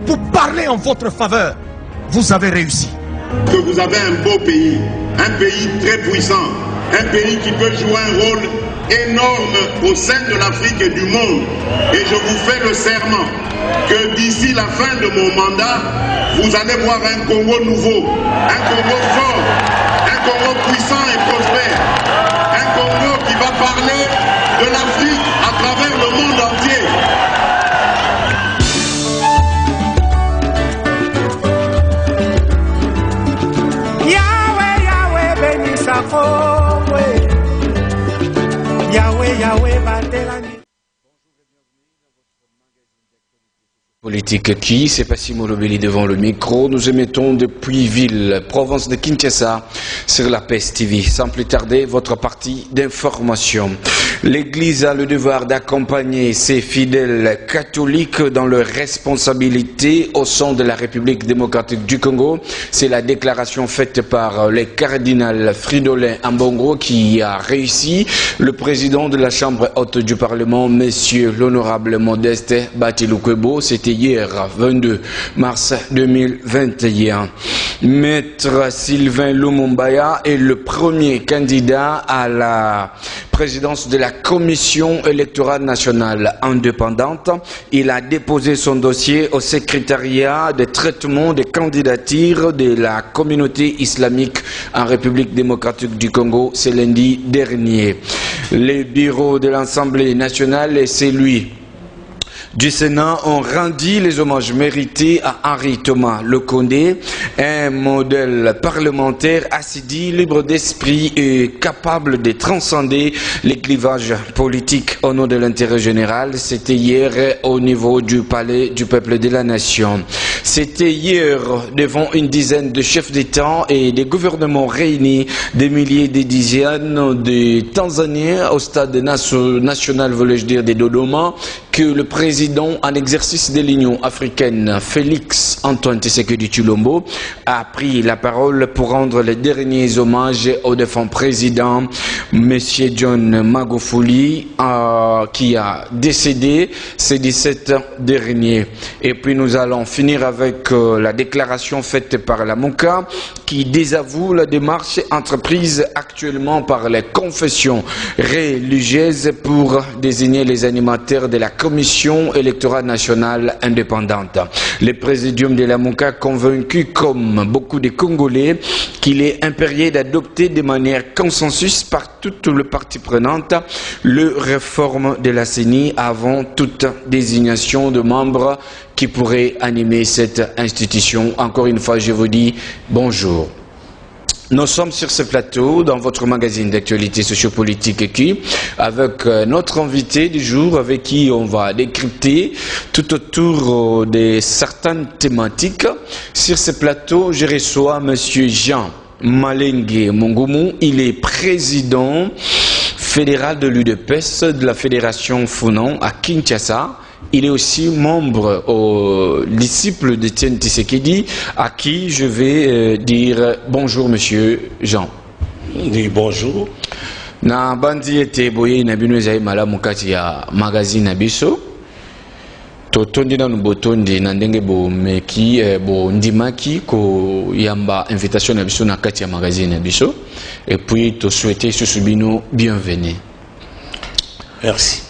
pour parler en votre faveur. Vous avez réussi. Que vous avez un beau pays, un pays très puissant, un pays qui peut jouer un rôle énorme au sein de l'Afrique et du monde. Et je vous fais le serment que d'ici la fin de mon mandat, vous allez voir un Congo nouveau, un Congo fort, un Congo puissant et prospère, un Congo qui va parler de l'Afrique à travers le monde entier. Yahweh, Yahweh, bénis sa Congo. Yahweh, Yahweh, Batelani. Politique qui, c'est Passimo Lobeli devant le micro. Nous émettons depuis ville, province de Kinshasa, sur la PES TV. Sans plus tarder, votre partie d'information. L'Église a le devoir d'accompagner ses fidèles catholiques dans leurs responsabilités au sein de la République démocratique du Congo. C'est la déclaration faite par le cardinal Fridolin Ambongo qui a réussi. Le président de la Chambre haute du Parlement, monsieur l'honorable Modeste Batiloukwebo, c'était hier, 22 mars 2021. Maître Sylvain Lumumbaya est le premier candidat à la présidence de la Commission électorale nationale indépendante. Il a déposé son dossier au secrétariat de traitement des candidatures de la communauté islamique en République démocratique du Congo ce lundi dernier. Les bureaux de l'Assemblée nationale et celui du Sénat ont rendu les hommages mérités à Henri Thomas Lokondé, un modèle parlementaire assidu, libre d'esprit et capable de transcender les clivages politiques au nom de l'intérêt général. C'était hier au niveau du palais du peuple de la nation. C'était hier devant une dizaine de chefs d'État et des gouvernements réunis, des milliers, des dizaines de Tanzaniens au stade national, voulais-je dire, de Dodoma, que le président en exercice de l'Union africaine, Félix Antoine Tshisekedi Tshilombo, a pris la parole pour rendre les derniers hommages au défunt président, M. John Magufuli, qui a décédé ce 17 dernier. Et puis nous allons finir avec la déclaration faite par la MONCA, qui désavoue la démarche entreprise actuellement par les confessions religieuses pour désigner les animateurs de la Commission électorale nationale indépendante. Le présidium de la MONCA convaincu, comme beaucoup de Congolais, qu'il est impérieux d'adopter de manière consensus par toutes les parties prenantes le réforme de la CENI avant toute désignation de membres qui pourraient animer cette institution. Encore une fois, je vous dis bonjour. Nous sommes sur ce plateau dans votre magazine d'actualité sociopolitique qui, avec notre invité du jour, avec qui on va décrypter tout autour de certaines thématiques. Sur ce plateau, je reçois Monsieur Jean Malengue Mongoumou. Il est président fédéral de l'UDPS, de la Fédération Funan à Kinshasa. Il est aussi membre au disciple d'Étienne Tshisekedi, à qui je vais dire bonjour, monsieur Jean. Oui, bonjour. Na bandi ete boye na bino ezali malamu kati ya magazine na biso. Totondi na botondi na ndenge bo meki bo ndimaki ko yamba invitation na biso na kati ya magazine na biso. Et puis to souhaiter susubino bienvenue. Merci.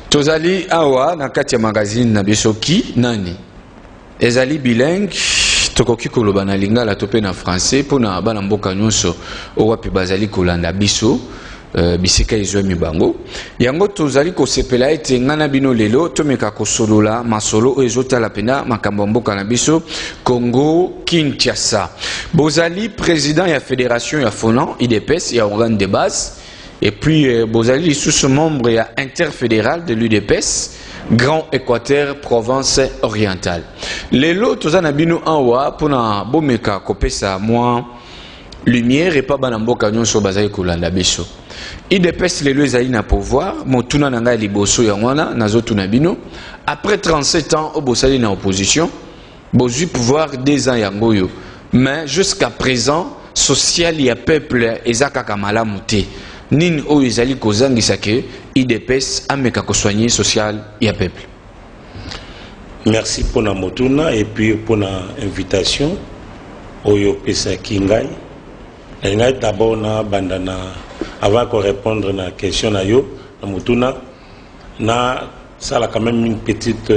Tozali awa na kati ya magazine na biso ki nani ezali bilingue tokoki koloba na lingala to pe na français pona bana mboka nyonso owapi bazali kolanda biso bisika ezwemi bango yango tozali kosepela ete ngana bino lelo tomeka kosolola masolo ezotala pena makambo mboka na biso Congo Kinshasa. Bozali président ya fédération ya Funan UDPS ya organe de base. Et puis, Bozali sous membre interfédéral de l'UDPS, Grand Équateur, province orientale. Les lots, tous en abino anwa, pour na bomeka kopesa moins lumière et pas banamboka nyon so bazali kolanda biso. UDPS les lois na pouvoir, motuna nanga liboso yangwana, nazotu nabino. Après 37 ans, au Bozali na opposition, bozu pouvoir 2 ans yangoyo. Mais jusqu'à présent, social y a peuple ezaka kamala muté. Nin o ezali kozangisa ke IDPS ameka ko soigner social ya peuple. Merci pour la motuna et puis pour l'invitation. Oyo pesa kingai. D'abord na bandana avant de répondre à la question na yo na motuna na ça a quand même une petite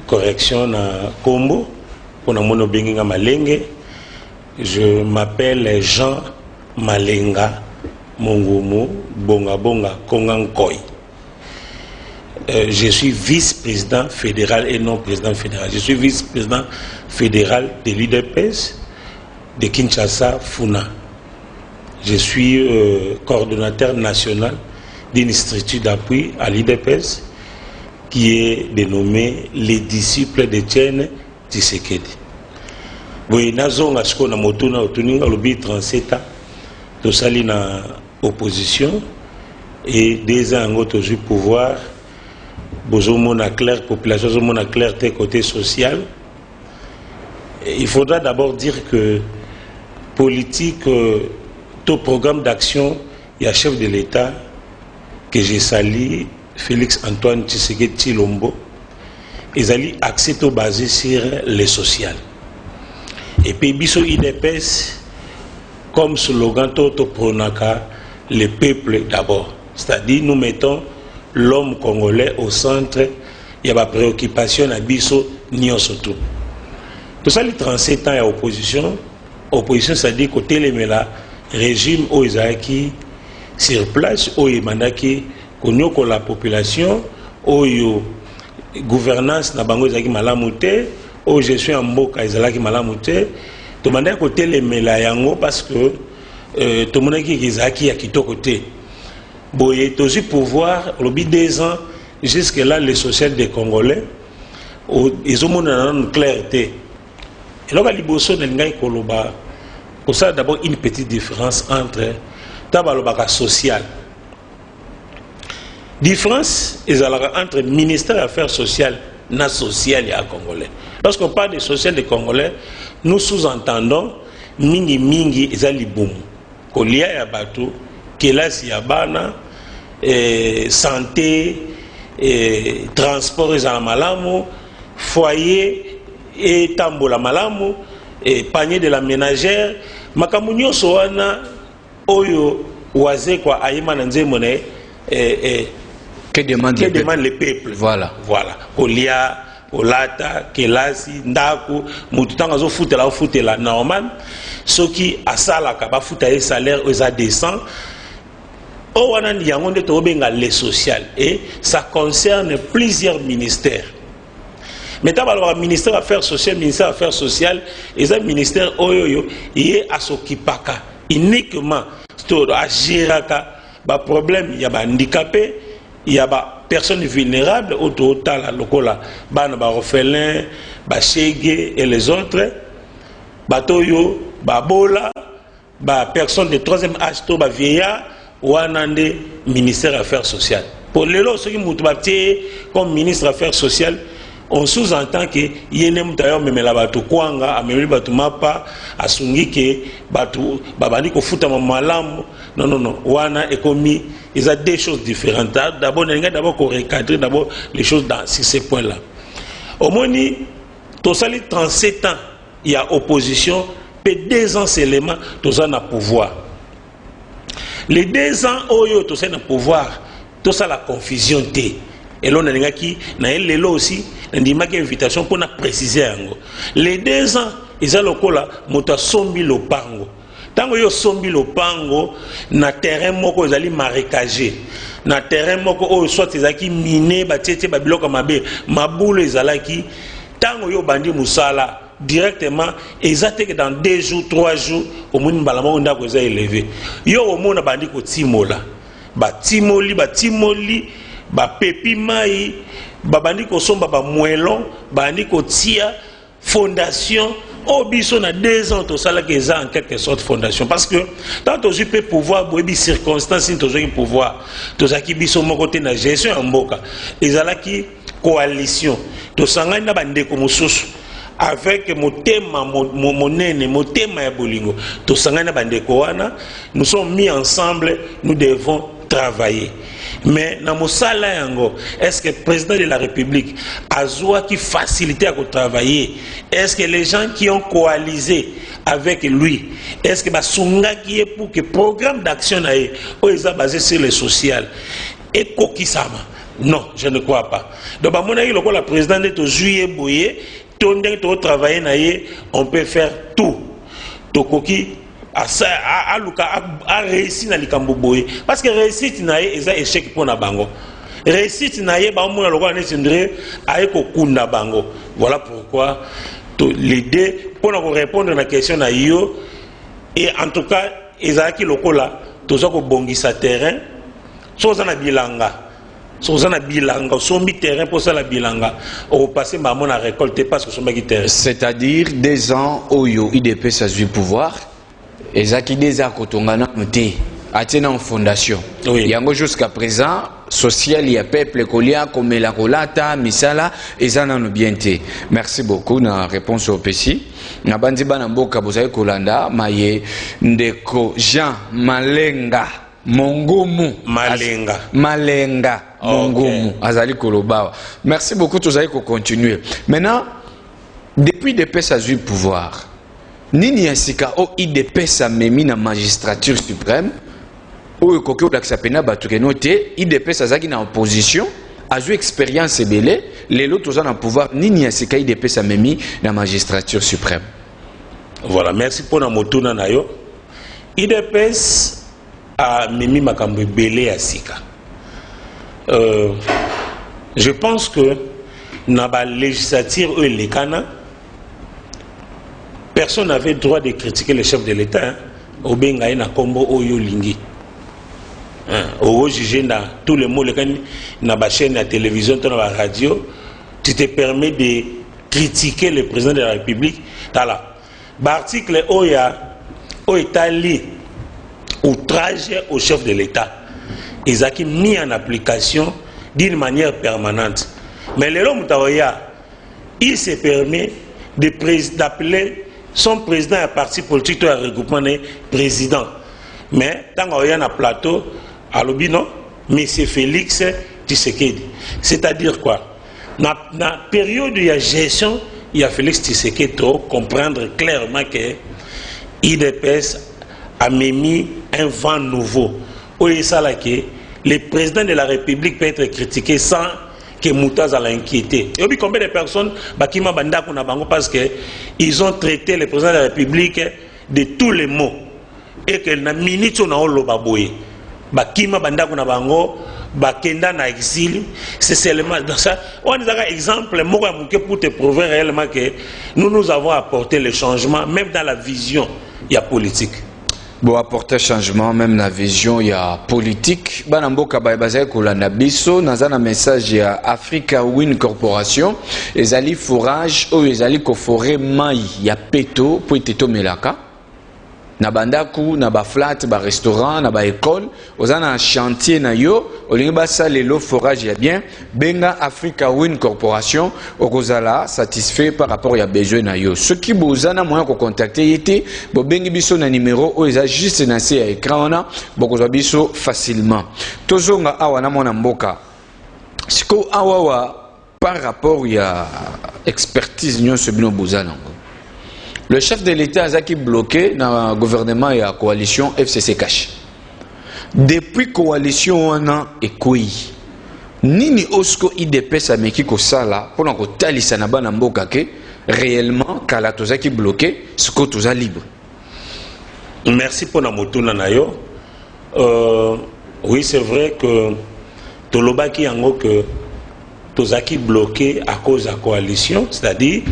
correction na kombo pour na mono benginga malenge. Je m'appelle Jean Malenga Mongomo Bonga Bonga Kongankoi. Je suis vice-président fédéral et non président fédéral. Je suis vice-président fédéral de l'UDPS de Kinshasa, Funa. Je suis coordonnateur national d'une structure d'appui à l'UDPS qui est dénommée les disciples d'Étienne Tshisekedi. Oui, nazonga siko na motuna otuninga lobi 37 ans to sali na opposition et 2 ans ngo to pouvoir. Bozomona clair population, bozomona clair côté social. Il faudra d'abord dire que politique, tout programme d'action, il y a chef de l'État que j'ai sali, Félix Antoine Tshisekedi Tshilombo, ils allaient accès tout basé sur le social. Et puis biso IDPS comme slogan tout pronaka le peuple d'abord, c'est-à-dire nous mettons l'homme congolais au centre, il y a ma préoccupation à biso ni surtout. Tout ça, les 37 ans, il y a opposition. Opposition, c'est-à-dire côté les mela régime où ils qui sur place, où ils mandaki qu'on la population, où gouvernance na bango ils qui malamouté, où je suis en mboka ils qui malamouté. Tout le monde côté les mela yango parce que tout le monde qui a quitté côté. Boye aussi pouvoir au bout 2 ans jusque là les social des Congolais ils ont une clarté et là liboso n'engai koloba pour ça d'abord une petite différence entre tabaloba social différence entre ministère des affaires sociales na social et congolais. Lorsqu'on parle de social des Congolais nous sous-entendons mingi ezaliboum kolia ya bato kelasi ya bana santé transport ezala malamu foyer et tambola malamu panier de la ménagère makambo nyonso wana oyo waze kwa ayima na nzembo na que demande le peuple. Voilà kolia olata kelasi ndako mutu tanga zo futela normal soki asalaka ba futa e salaire eza décent. Oh, on a dit le social et ça concerne plusieurs ministères. Maintenant, le ministère des Affaires sociales, ministère des Affaires sociales, et un ministère il est à s'occuper uniquement à gérer les problèmes. Il y a des handicapés, il y a des personnes vulnérables, autour de la locola, des orphelins, des chègues et les autres, des babola, des personnes de 3e âge, des vieillards. Ou un ministère des Affaires sociales. Pour les lots, ceux qui m'ont comme ministre des Affaires sociales, on sous-entend que Yenem d'ailleurs même la bateau Kwanga, a même bateau Mapa, a sungi que bateau Babani ko futa malam. Non. Wana est commis, ils ont des choses différentes. D'abord, on a d'abord recadrer d'abord les choses dans sur ces points-là. Au moins, tout ça, les 37 ans, il y a opposition, puis 2 ans seulement, tout ça n'a pouvoir. Les 2 ans où tout ça n'a pouvoir, tout ça la confusion té. Et là on a qui na elle aussi, on dit une invitation pour préciser ango. Les 2 ans, ils ont lokola mota sombi lopango. Tango yo sombi lopango na terrain moko ezali marécagé. Na terrain moko o soit ezaki miné ba tete ba biloko mabe, maboule ezalaki tango yo bandi musala directement exactement que dans 2 jours 3 jours au monde balamo ndako eza élevé yo au monde bandi ko timola ba timoli ba pepi mai ba bandi ko somba ba moelon bandi ko tia fondation au biso na 2 ans to sala que ça en quelque sorte fondation parce que tant que je peux pouvoir bobi circonstances to je pouvoir to zaki biso mon côté na gestion en mboka ezalaki coalition to sangani na bande ko mususu avec mon thème ya bolingo to sangana bandeko wana nous sommes mis ensemble nous devons travailler. Mais dans mon salaire, est-ce que le président de la République a besoin qui facilite à travailler? Est-ce que les gens qui ont coalisé avec lui, est-ce que Basunga qui est pour que le programme d'action est basé sur le social et Kokisama? Non, je ne crois pas. Donc, à mon avis, le président est au juillet boyé, travailler, on peut faire tout. Tokoki a réussi dans les Camboboye. Parce que réussite n'a pas échec pour na bango. Réussite n'a pas bango. Voilà pourquoi les deux, pour nous répondre à la question na yo, et en tout cas, Ezaki Lokola, tous ont bongi sa terrain, soit na bilanga. Terrain pour ça la bilanga au passé maman a récolté parce que son terrain. C'est-à-dire des ans où IDP ça du pouvoir et ça qui des a kotongana noté atena en fondation. Oui. Yango jusqu'à présent social il y a peuple kolia comme la kolata misala et ça non bien té. Merci beaucoup na réponse au PC. Na bandi bana mboka bozai kolanda maye ndeko Jean Malenga Mongomu Malenga Mongomu Azali Kolobawa. Merci beaucoup, tous allez continuer. Maintenant, depuis IDP ça a eu pouvoir. Nini Yassika o IDP ça memi na magistrature suprême. O kokyo d'aksapena batukenote IDP ça zaki na opposition. A eu expérience belé. Les lots tous en pouvoir. Nini Yassika IDP ça memi na magistrature suprême. Voilà, merci pour la motuna nayo. IDP a mimi makambo belé à Sika. Je pense que dans la législature les Cana, personne n'avait le droit de critiquer le chef de l'État. Au Bengaï na Kombo Oyo Lingi. Au juger dans tous les mots, dans la chaîne, la télévision, dans la radio, tu te permets de critiquer le président de la République. L'article Oya, Oitali, outrage au chef de l'État. Ils ont mis en application d'une manière permanente. Mais le Moutaoya, il se permet d'appeler son président à parti politique à regroupement de président. Mais tant qu'il y a un plateau, à l'obino, M. Félix Tshisekedi. C'est-à-dire quoi? Dans la période de la gestion, il y a Félix Tshisekedi pour comprendre clairement que l'IDPS a mis un vent nouveau. Le président de la République peut être critiqué sans que Moutaz a l'inquiété. Et combien de personnes parce qu'ils ont traité le président de la République de tous les mots et que na minute on a lo baboye. Bakima bandako na bango bakenda na exil, c'est seulement dans ça. On a un exemple pour te prouver réellement que nous avons apporté le changement même dans la vision il y a politique. Bon, apporter changement, même la vision, il y a politique. Banamboka Baïbazaï Kolana Bisso, dans un message, il y a Africa Win Corporation, les alliés forage, ou les alliés forêt maï, il y a Peto, pour Teto Melaka. Na bandaku, na ba flat, ba restaurant, na ba école, aux un chantier na yo, au lieu ça les lots forage y a bien, Benga Africa Win Corporation, au Gozala satisfait par rapport à besoin na yo. Ce qui vous a moyen de contacter était, bon bengi biso na numéro, ou ils a juste nassé à écran na, bon biso facilement. Tozonga awa na mona mboka. Siko awa par rapport à expertise nyon se bino bozala. Le chef de l'État a qui bloqué dans le gouvernement et la coalition FCC Cash. Depuis la coalition, on a écoué. Nini osko IDP sa meki ko sala pour que talisa na bana mboka ke réellement kala toza qui bloqué ce que toza libre. Merci pour la motuna nayo. Oui, c'est vrai que tolobaki yango que toza qui bloqué à cause de la coalition, c'est-à-dire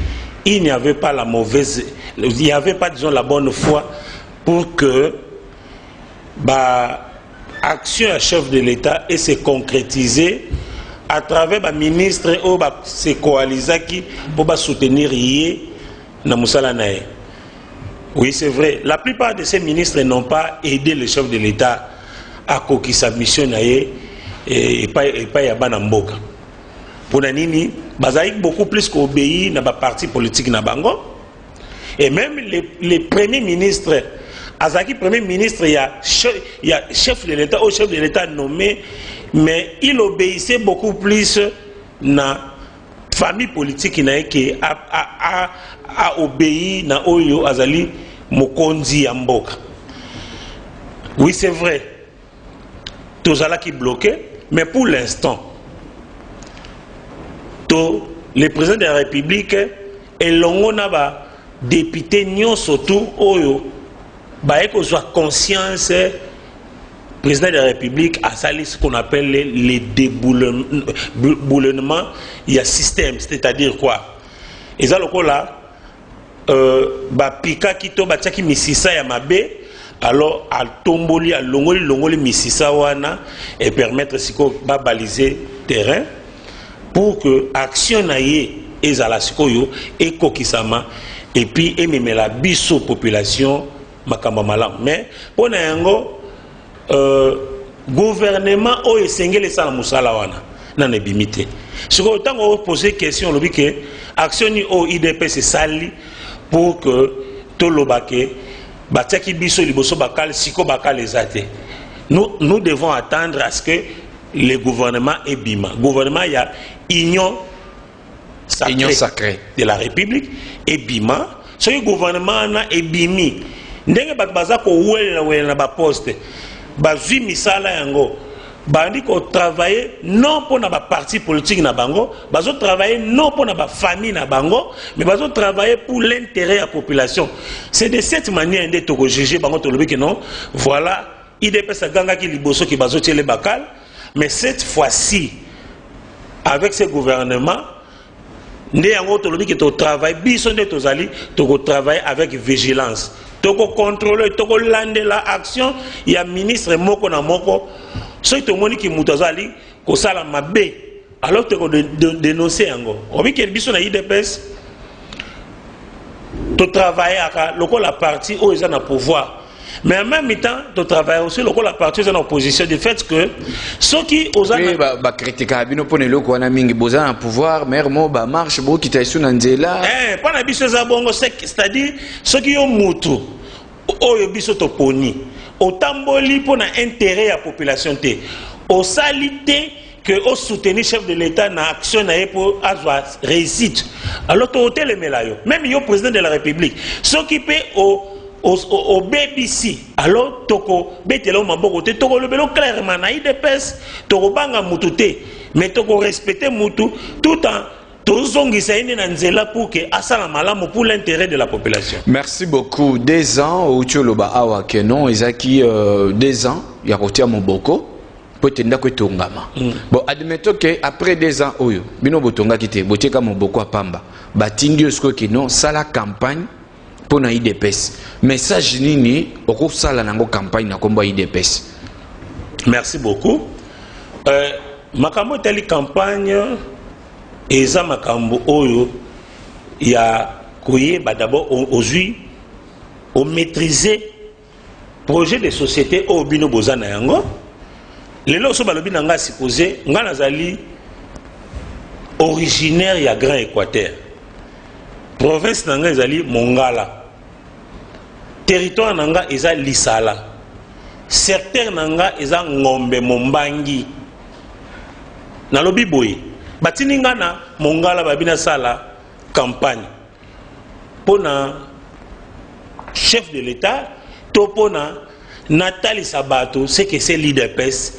il n'y avait pas la mauvaise, il n'y avait pas, disons, la bonne foi pour que l'action à chef de l'État et se concrétiser à travers le ministre ou se coaliser pour soutenir na musala nae. Oui, c'est vrai. La plupart de ces ministres n'ont pas aidé le chef de l'État à coquiller sa mission et pas y a banamboka. Pour Nanini, Bazaïk beaucoup plus qu'obéi dans le parti politique na bango. Et même les premiers ministres Azaki premier ministre, il y a chef de l'État ou chef de l'État nommé, mais il obéissait beaucoup plus na famille politique qui a obéi na oyo azali mokonzi ya mboka. Oui, c'est vrai. Tous là qui bloqué, mais pour l'instant, le président de la République et l'ongonaba député nyon surtout oyo ba eko soit conscience président de la République a sali ce qu'on appelle les déboulonnements il y a système, c'est-à-dire quoi et ça loko là ba pika kito ba tiaki misisa ya mabe alors à tomboli à longoli misisa wana et permettre siko ba baliser terrain pour que action naie ezala sikoyo ekokisama et puis ememela biso population makamba malam mais pour na yango gouvernement o esengeli sala musala wana na nebimité siko tango poser question lobi que action ni o IDPS sali pour que tolobake batiaki biso liboso bakal siko bakal ezate nous devons attendre à ce que le gouvernement est bima gouvernement il y a union sacrée de la République et bima ce gouvernement na ebimi ndenge baza ko wela ba poste bazwi misala yango bandi ko travailler non pour na ba parti politique na bango bazo travailler non pour na ba famille na bango mais bazo travailler pour l'intérêt de la population. C'est de cette manière de to juger bango to lobi que non voilà IDPS ganga ki liboso ki bazo tiele bakal mais cette fois-ci avec ce gouvernement ndé yango to lobi que to travail biso ndé to zali to ko travailler avec vigilance to ko contrôler to ko lande la action ya ministre moko na moko so to moni ki mutazali ko sala mabe alors to ko dénoncer yango obi ke biso na IDPS to travailler aka loko la partie o eza na pouvoir mais en même temps to travailler aussi loko la partie eza na opposition du fait que ceux qui osana ba critiquer bino pone loko wana mingi boza na pouvoir maire mo ba marche bo kitaisu na nzela pas na biso za bongo c'est-à-dire ceux qui ont mutu oyo biso to poni otamboli pour na intérêt à la population te au salité que au soutenir chef de l'État na action na pour avoir réussite alors to hôtel melayo même yo président de la République s'occuper au BBC alors toko betelo maboko te toko lebelo clairement na IDPS toko banga mutu te mais toko respecter mutu tout en pour que asala malamu pour l'intérêt de la population. Merci beaucoup. 2 ans au Tcholoba awa kenon ezaki 2 ans ya kotia moboko potenda ko tongama. Bon admettons que après 2 ans oyo bino botonga kité botika moboko apamba batindi osko kenon sala campagne pour na IDPS. Message nini oko sala nango campagne na komba IDPS. Merci beaucoup. Makambo teli campagne eza makambo oyo ya koyeba d'abord aujourd'hui au maîtriser projet de société au bino bozana yango lelo so balobi na nga supposé nga nazali originaire ya Grand Équateur province na nga ezali Mongala territoire na nga eza Lisala secteur na nga eza Ngombe Mombangi nalobi boye batininga na Mongala babina sala campagne pona chef de l'État to pona Nathalie Sabato c'est que c'est l'IDPS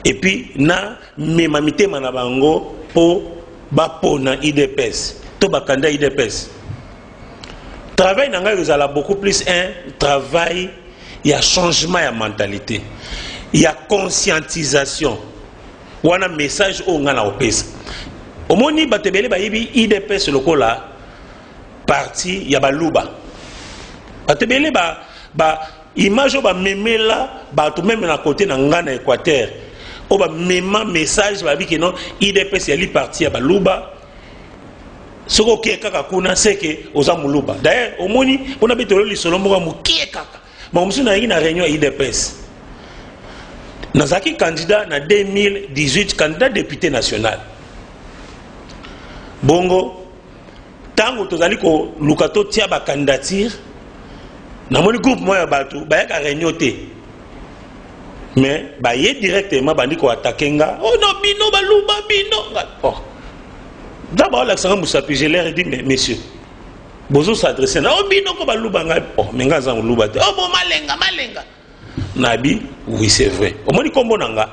et puis na memamité manabango po ba pona IDPS to bakanda IDPS travail nanga ezala beaucoup plus un travail il y a changement de mentalité il y a conscientisation wana message o ngana opesa omoni batebele bayibi IDPS lokola parti ya baluba batebele ba image ba memela ba to même na côté na ngana Équateur o ba mema message ba bi que non IDPS ya li parti ya baluba soko ke kaka kuna seke oza muluba d'ailleurs omoni pona betolo lisolo moko mukie kaka mamusu na yina réunion IDPS nazaki candidat na 2018 candidat député national bongo tango tozali ko lukato tia ba candidature na moni groupe moya bato ba ya réunion te mais ba yé directement bandi ko attaquer nga oh non bino baluba bino oh d'abord l'accent musapi je leur dit mais messieurs bozo s'adresser na oh bino ko baluba nga oh mais nga za luba te oh bon malenga nabi oui c'est vrai au moni kombo nanga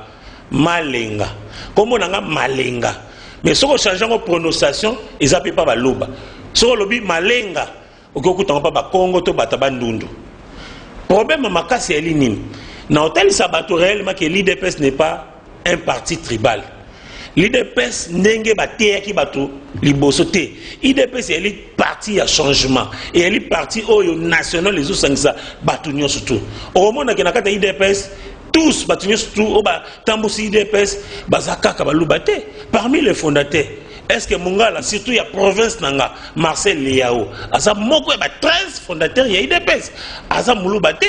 malenga kombo nanga malenga mais soko changer en prononciation ils appellent pas baluba soko lobi malenga okokuta pa ba Congo to bata bandundu problème makasi eli nini na hôtel sabato réellement que l'IDPS n'est pas un parti tribal. L'IDPS n'enge baté ki bato liboso te. IDPS est un parti à changement et elle est parti au national les autres ça bato nyo surtout. Au moment na kata IDPS tous bato nyo surtout au ba tambusi IDPS bazaka ka balubate parmi les fondateurs. Est-ce que Mungala, surtout il y a province nanga, Marcel Liao, asa moko ba 13 fondateurs il y a IDPS, asa mulubate.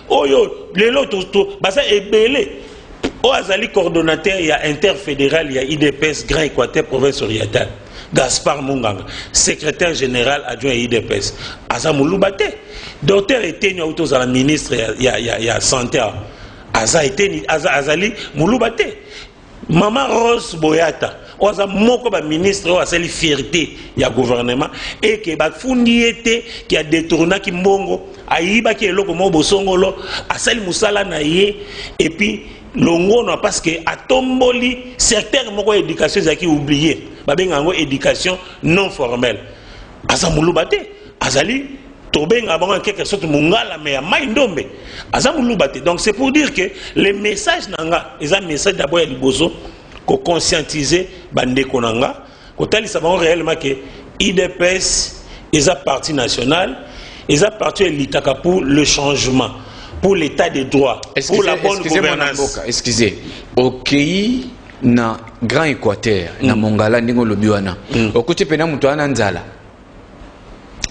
Oyo, lelo to basa ebele. O azali coordonnateur il y a interfédéral, il y a IDPS Grand Équateur province orientale. Gaspard Munganga, secrétaire général adjoint à IDPS. Asa mulubate. Docteur Eteni autos à la ministre il y a santé. Asa Eteni azali mulubate. Maman Rose Boyata, oza moko ba ministre o asali fierté ya gouvernement et que ba fundiete qui a détourné ki mbongo ayiba ki eloko mo bosongolo asali musala na ye et puis longono parce que atomboli secteur moko éducation zaki oublié ba benga ngo éducation non formelle asa mulubate azali tobenga bango quelque sorte mungala mais mai ndombe asa mulubate. Donc c'est pour dire que les messages nanga les messages d'abord ya liboso ko conscientiser bande konanga ko tali sabango réellement que IDPS est un parti national, est un parti litaka pour le changement, pour l'état des droits, pour la bonne gouvernance. Excusez, OK na Grand Équateur na Mongala ndingo lobiwana okuti pena mutu ana nzala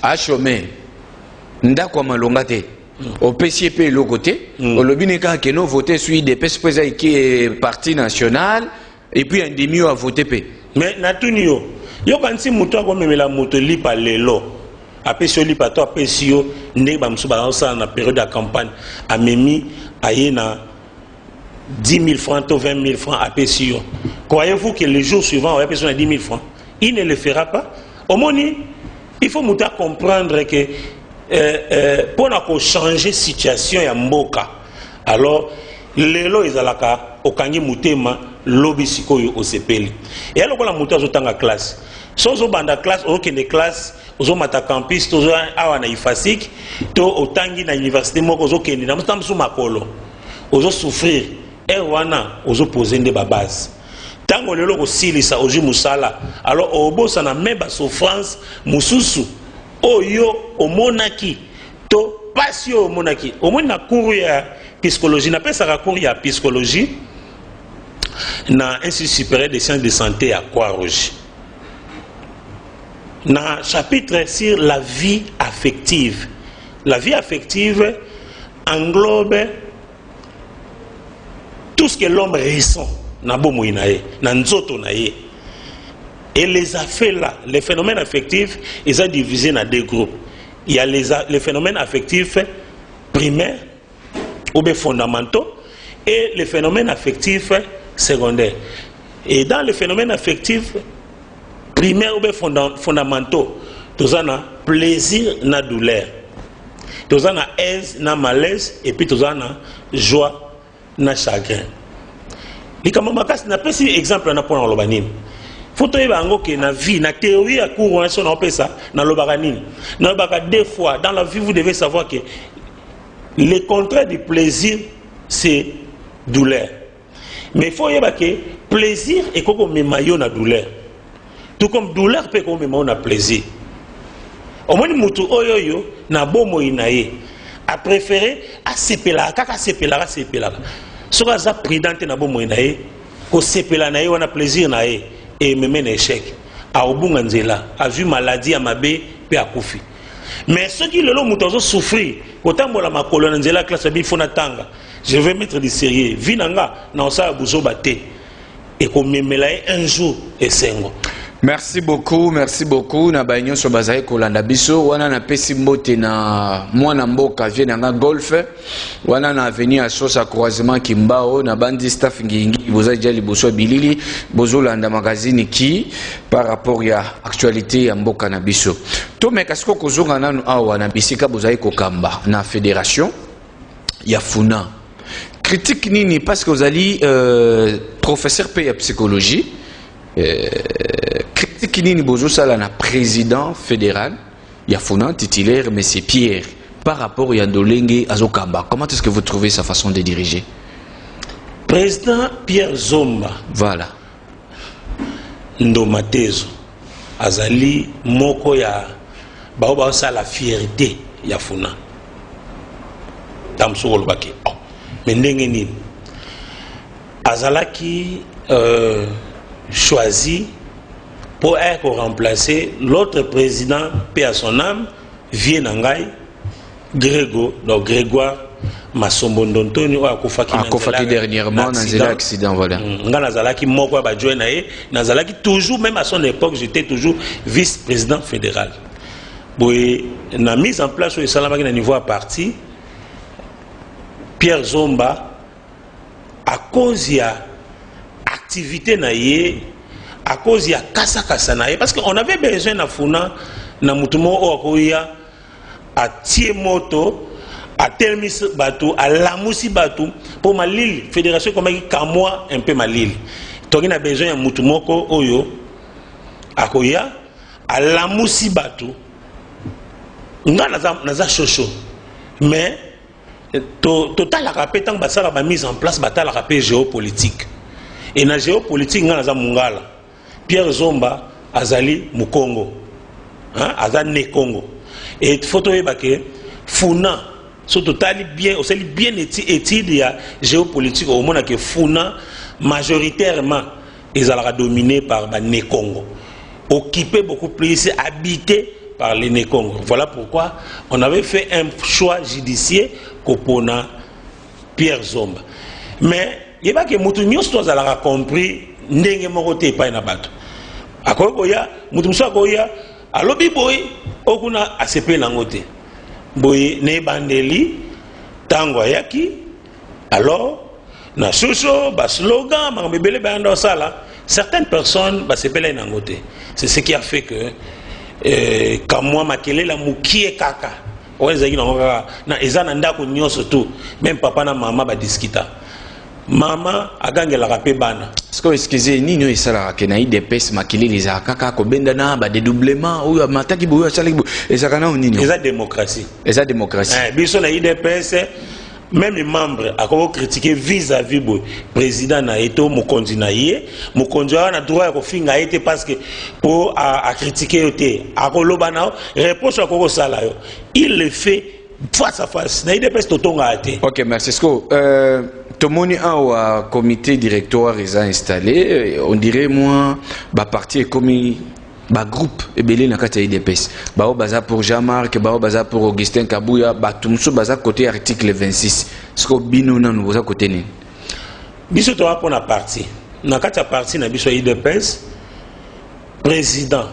achome ndako malonga te au PCP le côté au lobby n'est qu'à no voter sur IDPS qui est parti national et puis un demi a voté p mais natunio yo kansi mutu ko memela moto lipa lelo apesio lipa to apesio ndé ba musu ba sa na période de campagne a memi ayena 10 000 francs ou 20 000 francs apesio. Croyez-vous que le jour suivant on va apesio 10 000 francs? Il ne le fera pas. Au moni il faut muta comprendre que pour changer situation ya mboka alors lelo ezalaka okangi mutema lobi sikoyo osepeli et alors la muta zotanga classe sozo banda classe okende classe ozo mata campus tozo awa na ifasik to otangi na université moko ozo kende na mutamsu makolo ozo souffrir wana ozo poser nde ba base tango lelo ko silisa ozu musala alors obosa na meba souffrance mususu oyo omonaki to pasio omonaki omona cours ya psychologie na pesa cours ya psychologie na institut supérieur des sciences de santé à Croix-Rouge na chapitre sur la vie affective. La vie affective englobe tout ce que l'homme ressent na bomo inae na nzoto na ye. Et les affaires là, les phénomènes affectifs, ils sont divisés dans deux groupes. Il y a les phénomènes affectifs primaires ou bien fondamentaux et les phénomènes affectifs secondaires. Et dans les phénomènes affectifs primaires ou bien fondamentaux, nous avons plaisir na douleur, nous avons aise na malaise et puis nous avons joie na chagrin. Les kamamakas n'a pas si exemple na pour l'obanine. Faut que na vie, na théorie à cours on appelle ça dans l'obaranine. Na baka deux fois dans la vie vous devez savoir que le contraire du plaisir c'est douleur. Mais il faut y avoir que plaisir est comme mémaillon na douleur. Tout comme douleur peut comme mémaillon na plaisir. Au moins mutu oyoyo na bomo inaye a préféré à sepela kaka sepela sepela. Soka za prudente na bomo inaye ko sepela na ye wana plaisir na ye. Et me mène échec à Obunganzela a vu maladie à Mabé puis à Koufi. Mais ceux qui le l'ont mouton souffrir autant moi la ma colonne Nzela classe bi fona tanga je vais mettre du sérieux vinanga na osa buzo baté et comme me melaye un jour et sengo Merci beaucoup na baignon so bazaye kolanda biso wana na pesi mbote na mwana mboka vient na golf wana na avenir à sosa croisement kimbao na bandi staff ngingi boza jali boso bilili bozolanda magazine ki par rapport ya actualité ya mboka na biso to mekasiko kozonga nanu awa na bisika bozaye kokamba na fédération ya Funa critique nini parce que vous allez professeur de psychologie critique nini bozo sala na président fédéral ya Funa titulaire M. Pierre par rapport à Ndolenge Azokamba. Comment est-ce que vous trouvez sa façon de diriger? Président Pierre Zomba. Voilà. Ndomatezo azali moko ya baoba sa la fierté ya Funa. Tamsoko lobaki. Mais ndenge nini azalaki choisi pour être remplacé l'autre président, paix à son âme, Vienangai, Grégoire Massombondontonio, Akofaki dernièrement dans un accident, voilà. Nazalaki moko ba joina e, Nazalaki toujours, même à son époque, j'étais toujours vice-président fédéral. Boy, na mise en place au Salamaki na niveau à parti, Pierre Zomba, à cause de l'activité naïe, à cause de la kasa naïe, parce qu'on avait besoin de Funa, na mutumo okoya, à Tiemoto, à Telmis Batou, à Lamousi Batou, pour ma Lille, fédération comme Kamoa, un peu ma Lille. Donc on a besoin de mutumoko oyo, à Koya, à Lamousi Batou. On a naza chocho, mais total la rappel tant que ça la mise en place bataille la rappel géopolitique et na géopolitique ngana mungala Pierre Zomba azali mukongo hein azali Congo et photo ebake Funa so total bien aussi bien étude ya géopolitique au monde que Funa majoritairement ils allaient dominé par les Congo occupé beaucoup plus habité par les Nékongo. Voilà pourquoi on avait fait un choix judiciaire Kopona Pierre Zomba. Mais il n'y a pas que Moutounios a compris ndenge morote pa na bato. Akoya Moutoumso akoya alobi boy okuna ACP nangote. Boy ne bandeli tango yaki alors na soso ba slogan ma bebele ba ndo sala certaines personnes ba sepela nangote. C'est ce qui a fait que kamwa makele la mukie kaka wenzaki na ezana ndako nyoso tu même papa na mama ba diskita mama agangela rapé bana est-ce que excusez nino esala ke na IDPS makele les kaka ko benda na ba dédoublement ou mataki bo sala ezakana nini eza démocratie biso na IDPS même les membres à critiquer vis-à-vis du président na eto mokonzi na ye mokonzi na droit ko finga été parce que pour à critiquer yote a koloba na reproche à koko sala yo il le fait face à face na IDPS totonga ate. OK, merci Sko tomoni un comité directoire est installé on dirait moi ba parti comme ba groupe ebele na kati ya IDPS bao baza pour Jean-Marc bao baza pour Augustin Kabuya ba tumso baza côté article 26 sko bino na nous côté ni biso to pour na parti na kati ya parti na biso IDPS président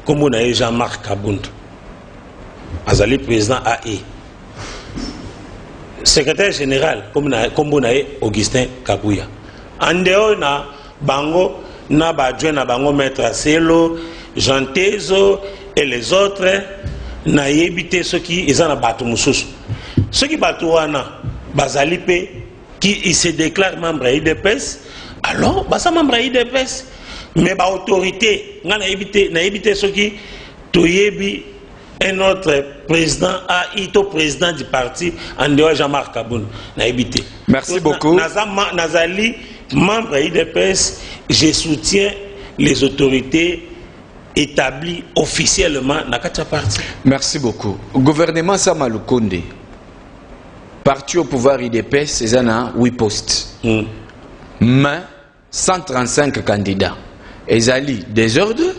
comme on a Jean-Marc Kabund azali président AE secrétaire général comme on a Augustin Kabuya andeo na bango na ba adjoint na bango maître Aselo Jean Tezo et les autres na yebité ceux qui ils en battu mususu ceux qui battu wana bazali pe qui ils se déclarent membre de IDPS alors basa membre de IDPS mais ba autorité na yebité ceux qui toyebi un autre président a ito président du parti en dehors Jean-Marc Kaboun na yebité. Merci beaucoup. Nazali membre de IDPS, je soutiens les autorités établi officiellement dans la partie. Merci beaucoup. Le gouvernement Samalukonde, parti au pouvoir IDPS, c'est un 8 postes. Mais 135 candidats. Et ali désordre,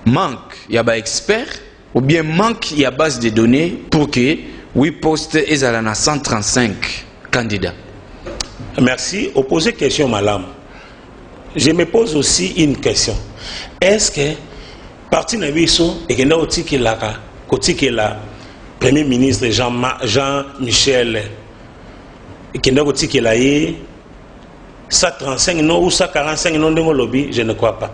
manque, il y a des experts, ou bien manque, il y a base de données pour que 8 postes, et à 135 candidats. Merci. Opposer question, madame. Je me pose aussi une question. est-ce que parti na biso et que na kotikela premier ministre Jean-Michel et que na kotikela ye 135 non ou 145 non de lobby, je ne crois pas.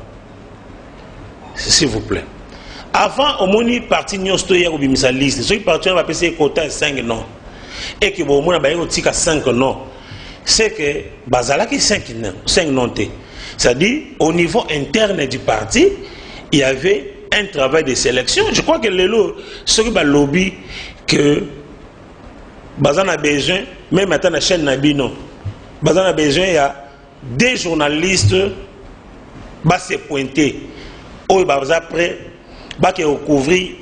S'il vous plaît. Avant, au moni parti nyosto ya ko bimisa liste. Ceux qui parti va passer quota 5 non. Et que bon mona ba yo tika 5 non. C'est que bazala qui 5 non. C'est-à-dire au niveau interne du parti, il y avait un travail de sélection. Je crois que ceux qui lobby que bazana a besoin, même maintenant la chaîne Nabino, bazana a besoin, il y a des journalistes qui se pointer. Ou après, qui ont couvrir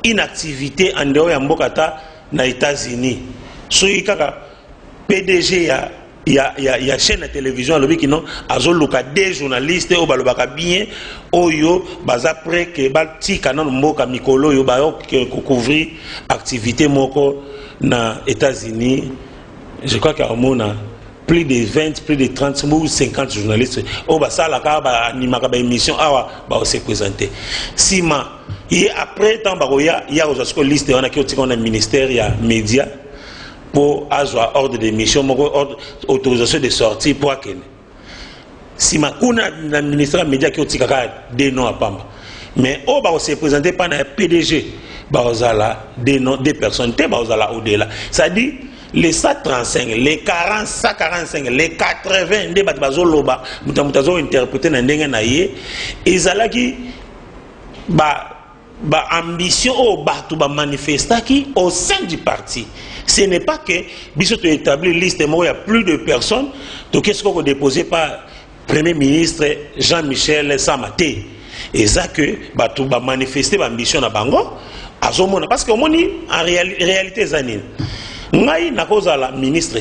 une activité en dehors de Mbokata aux États-Unis. Sur le PDG, il y a chaîne de télévision qui ont des journalistes au balobaka bien oyo après que balti kanon mboka mikolo yo ba couvrir activité moko na États-Unis. Je crois qu'il y a plus de 20, plus de 30 ou 50 journalistes au basala ka ba animaka ba émission awa ba se présenter. Sima et après tant baroya il y a aussi liste on a qui on a ministère ya média pour avoir ordre d'émission, autorisation de sortie pour Akene. Si ma kuna na ministère média qui ont des noms à Pamba. Mais on va se présenter par un PDG, des noms des personnes, au-delà. Ça dit les 135, les 40, 145, les 80, des bazoloba, mutazo interprété dans ndenge na ye, ezalaki ambition au batu ba manifestaki au sein du parti. Ce n'est pas que Bissot établi liste, il y a plus de personnes. Donc, qu'est-ce qu'on a déposé par Premier ministre Jean-Michel Samaté? Et ça que tu vas manifester l'ambition à Bango, parce que en réalité, Ngaï n'a pas la ministre,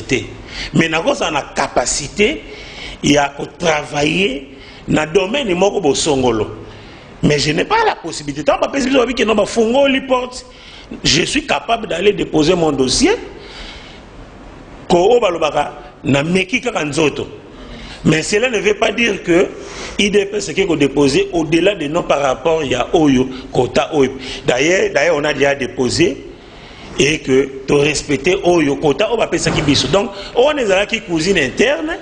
mais n'a pas la capacité de travailler dans le domaine de Moko Songolo. Mais je n'ai pas la possibilité. Je suis capable d'aller déposer mon dossier. Mais cela ne veut pas dire que IDP ce qu'il faut déposer au-delà de nos par rapport à Oyo, Kota Oyo. D'ailleurs, on a déjà déposé et que tu respecter Oyo, Kota Oyo, donc on est là qui cuisine interne,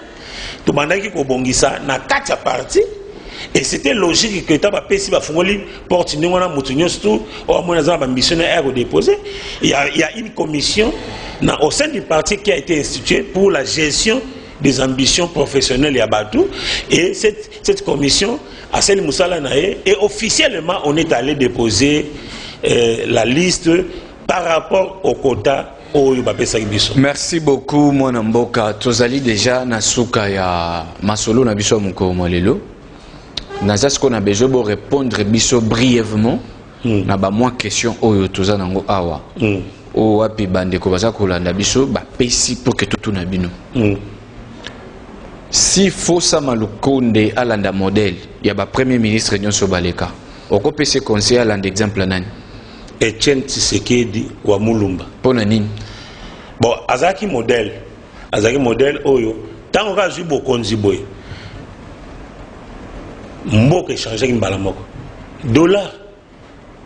tu m'as dit qu'on bongisa na 4 parties. Et c'était logique que tu aies si tu porte déposer. Il y a une commission au sein du parti qui a été instituée pour la gestion des ambitions professionnelles et abattues. Et cette commission, à celle Moussala Naé, et officiellement, on est allé déposer la liste par rapport au quota. Merci beaucoup, mon Mboka. Tozali déjà Nasuka ya Masolo Nabiso Moko Molelo. Naza ce qu'on a besoin de répondre biso brièvement na ba moins question oyo toza nango awa o wapi bande ko baza kolanda biso ba pesi pour que tout na bino si faut ça malukonde alanda modèle ya ba premier ministre nyonso baleka oko pesi conseiller alanda exemple nani Etienne Tshisekedi wa Mulumba pona nini bon azaki modèle oyo tango ka zui bokonzi boy mboka échanger mbala moko dollar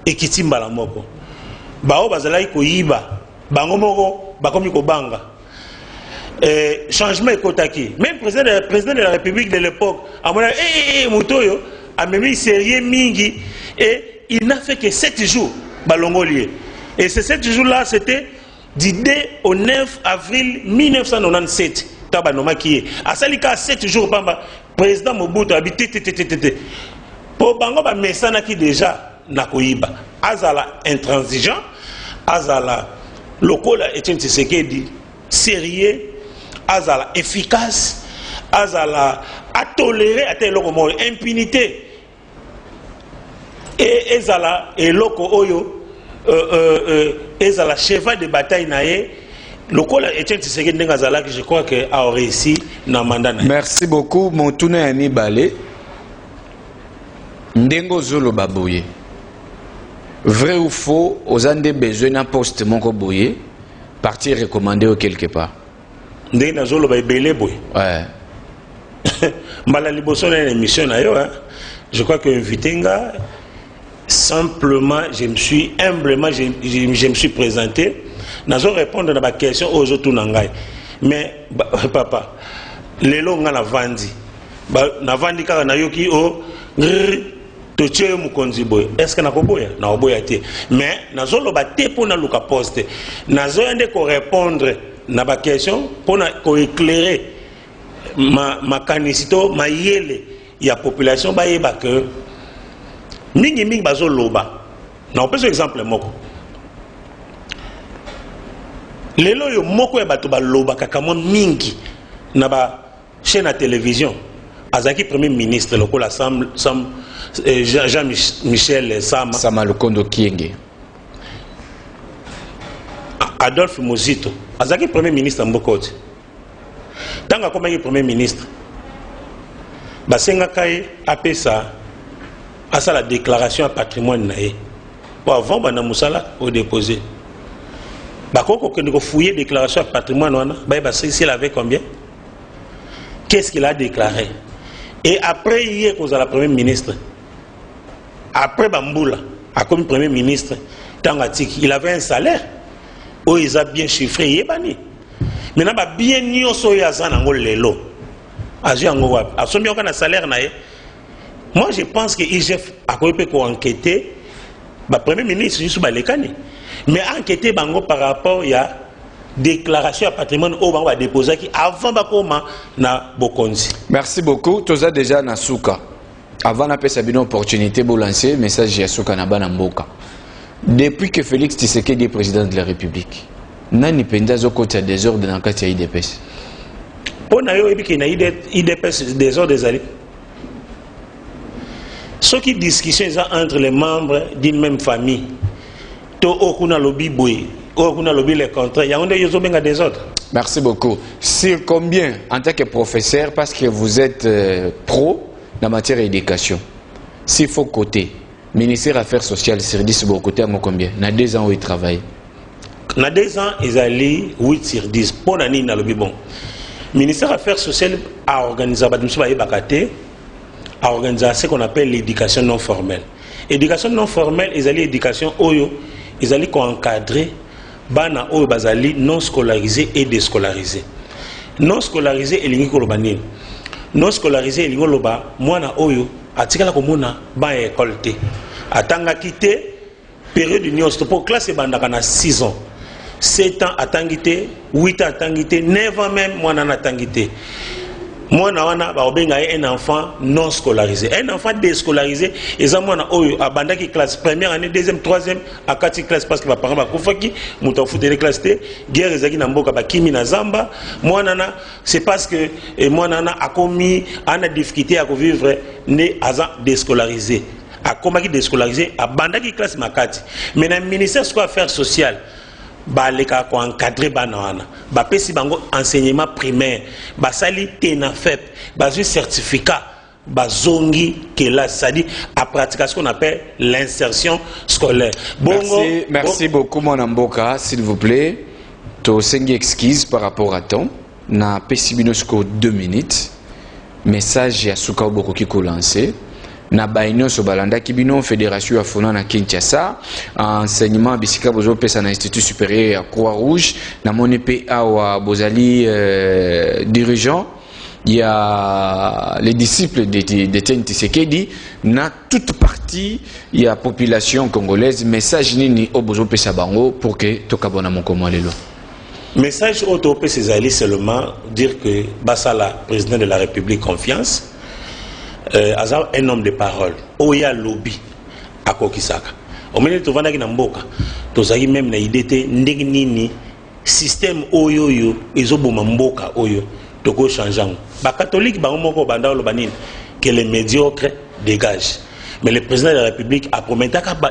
ekiti mbala moko bao bazalaki koyiba bango moko bakomi kobanga changement ekotaki même président de la République de l'époque amona mutoyo amemi sérieux mingi et il n'a fait que 7 jours balongolier et ces 7 jours là c'était du 2 au 9 avril 1997 tabanoma qui a salika 7 jours pamba président Mobutu habité pour bango ba mesana qui déjà na koyiba azala intransigeant azala lokola Etienne Tshisekedi sérieux azala efficace azala à tolérer à tel loco impunité et ezala eloko oyo ezala cheval de bataille nae. Je crois qu'il a réussi dans mandat. Merci beaucoup, mon tourné ami Balé. Ndengo Zolo Baboye. Vrai ou faux, aux années besoin d'un poste mon boye, parti recommandé ou quelque part. Ndengo Zolo Baboye. Ouais. Malaliboso na émission na yo hein. je crois que Vitenga, simplement, je me suis humblement, je me suis présenté. Nous allons répondre à la question aux autres Nangai. Mais, papa, les longs na vandi. Na vandi car na yoki o toche mukonzi boy. Est-ce que na koboya? Na oboya te. Mais, nous allons battre pour na luka poste. Nous allons répondre à la question pour éclairer ma canicito, ma yele. Il y a population ba yeba que mingi bazo loba. Na opé exemple moko. Lelo yo moko ya bato ba loba kakamo mingi na ba chaîne à télévision. Azaki premier ministre lokola Jean-Michel Sama Lukondo Kienge. Adolphe Mozito. Azaki premier ministre mbokoti. Tanga comme premier ministre. Basenga Kaye apesa à la déclaration à patrimoine naé. Pour avant bana musala au déposé. Bakoko que nous fouiller déclaration à patrimoine wana, s'il avait combien? Qu'est-ce qu'il a déclaré? Et après hier qu'on a la premier ministre. Après Bamboula, a comme premier ministre, Tangatik, il avait un salaire. Oh, il a bien chiffré, yebani. Maintenant ba bien nyoso ya zana ngol lelo. Moi, je pense que l'IGF a enquêté le Premier ministre juste mais enquêter par rapport à la déclaration à patrimoine au va déposer avant na Bokonzi. Merci beaucoup. Toza déjà na Souka. Avant na pesa une opportunité pour lancer message à Souka na bana mboka. Depuis que Félix Tshisekedi est président de la République, nani penda zo côté des ordres dans kati ya IDPS. On a eu des ordres des alliés. Ce qui discussion entre les membres d'une même famille, les contrats, il y a des ordres. Merci beaucoup. Sur combien, en tant que professeur, parce que vous êtes pro dans matière d'éducation, s'il faut côté, ministère des Affaires sociales, sur 10, vous côté combien? Dans 2 ans où il travaille? Dans 2 ans, ils allaient 8 sur 10. Pour l'année, dans le bon. Le ministère des Affaires sociales a organisé ce qu'on appelle l'éducation non formelle. L'éducation non formelle, ils allaient l'éducation oyo, ils allaient encadrer bana oyo bazali non scolarisés et déscolarisés. Non scolarisés et l'ingolobani. Non scolarisés et l'ingoloba, mwana oyo atikala komona ba école té. Atanga quitté période d'union pour classe bandaka na 6 ans. 7 ans atangité, 8 ans atangité, 9 ans même, moi n'en atangité. Moi un enfant non scolarisé. Un enfant déscolarisé, et ça moi a bandaki classe première année, deuxième, troisième, à 4 classes parce que va parler kufaki, mouta foutre les classes T, guerre ezaki na mboka ba kimi na zamba. Moi nana, c'est parce que moi nana a commis une difficulté à vivre né azan déscolarisé. A commis déscolarisé, a bandaki classe makati. Mais dans le ministère des Affaires sociales, baleka ko encadrer banana ba pesi bango enseignement primaire ba sali tena fep ba ju certificat ba zongi que là ça dit à pratiquer ce qu'on appelle l'insertion scolaire. Bongo, merci beaucoup mon amboka, s'il vous plaît. To sengi excuse par rapport à temps na pesi binosco 2 minutes message ya suka obokoki ko lancer na baino so balanda kibino fédération ya fona na Kinshasa enseignement bisika bozo pesa na institut supérieur à Croix-Rouge na monepe awa bozali dirigeant il y a les disciples de Tshisekedi na toute partie il y a population congolaise message nini obozo pesa bango pour que tokabona mokomo lelo. Message auto pesa zali seulement dire que Basala président de la République confiance un homme de parole. Oya lobby à Kokisaka. Au moment où tu vas dans Mboka, tu as même na idée nini système oyo ils ont Mboka oyo toko changeant. Ba catholique ba moko banda lo banine que les médiocres dégagent. Mais le président de la République a promis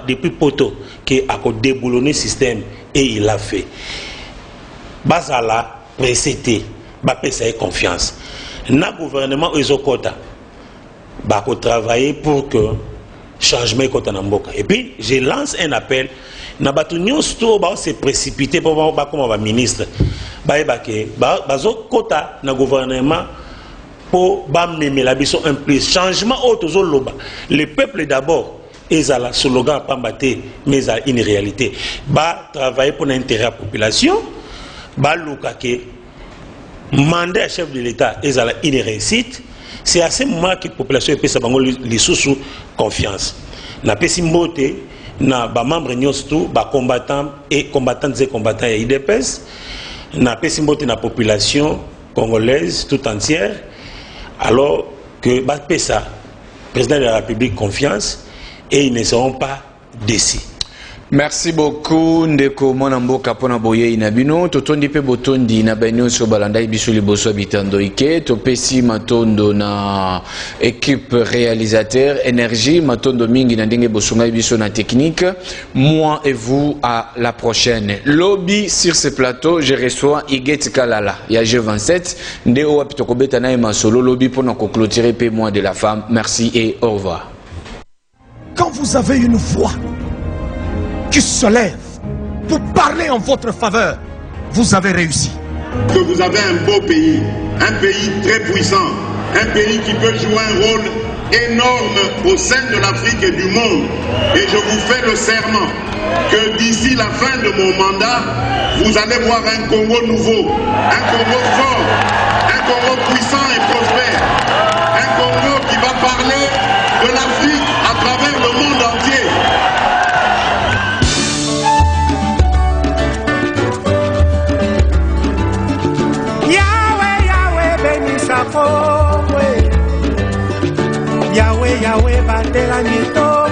depuis poto que a déboulonné le système et il l'a fait. Basala précédé, ba pesa confiance. Na gouvernement ezokota bah, travailler pour que changement soit en Mboka. Et puis, je lance un appel. Nabatunion s'est précipité pour voir comment va ministre. Kota na gouvernement pour bamemela biso un plus changement autozo loba le peuple d'abord ezala slogan pambate mais à une réalité ba travailler pour l'intérêt de la population ba lukake mandat à chef de l'État ezala une réussite. C'est à ce moment que la population peut s'abango les sous confiance na pesi mbote na ba membre nyostou ba combattants et combattantes ya IDPS na pesi mbote na population congolaise tout entière alors que ba pesa président de la République confiance et ils ne seront pas déçus. Merci beaucoup ndeko mwana mboka pona boye inabino totondi pe botondi na banyo so balanda biso liboso habitando ike topesi matondo na équipe réalisateur énergie matondo mingi na ndenge bosonga biso na technique. Moi et vous à la prochaine. Lobby sur ce plateau je reçois Iget Kalala ya G27 ndeo wapito beta na masolo lobby pona ko clôturer pe mois de la femme. Merci et au revoir. Quand vous avez une voix qui se lève pour parler en votre faveur, vous avez réussi. Que vous avez un beau pays, un pays très puissant, un pays qui peut jouer un rôle énorme au sein de l'Afrique et du monde. Et je vous fais le serment que d'ici la fin de mon mandat, vous allez voir un Congo nouveau, un Congo fort, un Congo puissant et prospère, un Congo qui va parler de l'Afrique à travers le monde entier. Yahweh, Yahweh, batela mito.